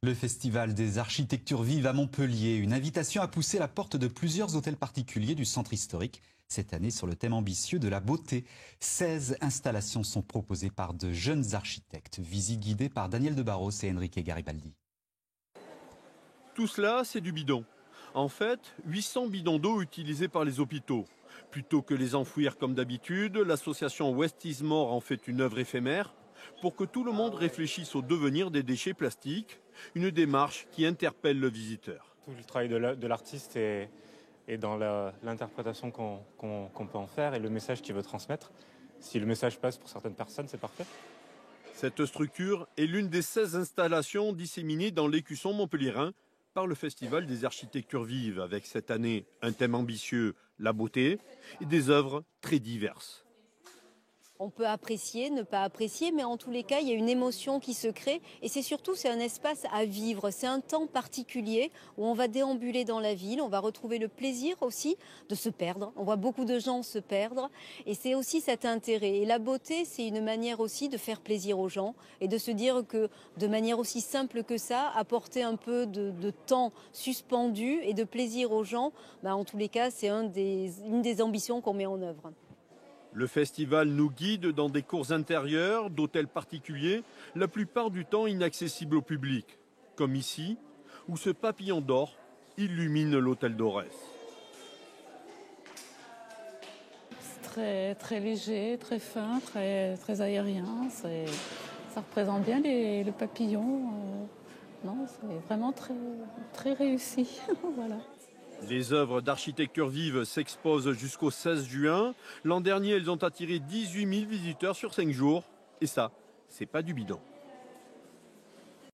Le Festival des architectures vives à Montpellier, une invitation à pousser la porte de plusieurs hôtels particuliers du centre historique. Cette année sur le thème ambitieux de la beauté. 16 installations sont proposées par de jeunes architectes. Visite guidée par Daniel de Barros et Enrique Garibaldi. Tout cela, c'est du bidon. En fait, 800 bidons d'eau utilisés par les hôpitaux. Plutôt que les enfouir comme d'habitude, l'association West is More en fait une œuvre éphémère pour que tout le monde réfléchisse au devenir des déchets plastiques, une démarche qui interpelle le visiteur. Tout le travail de l'artiste est dans l'interprétation qu'on peut en faire et le message qu'il veut transmettre. Si le message passe pour certaines personnes, c'est parfait. Cette structure est l'une des 16 installations disséminées dans l'écusson montpelliérain par le Festival des architectures vives, avec cette année un thème ambitieux, la beauté, et des œuvres très diverses. On peut apprécier, ne pas apprécier, mais en tous les cas, il y a une émotion qui se crée. Et c'est un espace à vivre. C'est un temps particulier où on va déambuler dans la ville. On va retrouver le plaisir aussi de se perdre. On voit beaucoup de gens se perdre. Et c'est aussi cet intérêt. Et la beauté, c'est une manière aussi de faire plaisir aux gens et de se dire que de manière aussi simple que ça, apporter un peu de temps suspendu et de plaisir aux gens, en tous les cas, c'est une des ambitions qu'on met en œuvre. Le festival nous guide dans des cours intérieures d'hôtels particuliers, la plupart du temps inaccessibles au public, comme ici, où ce papillon d'or illumine l'hôtel d'Aurès. C'est très, très léger, très fin, très aérien. Ça représente bien le papillon. Non, c'est vraiment très, très réussi. Voilà. Les œuvres d'architecture vive s'exposent jusqu'au 16 juin. L'an dernier, elles ont attiré 18 000 visiteurs sur 5 jours. Et ça, c'est pas du bidon.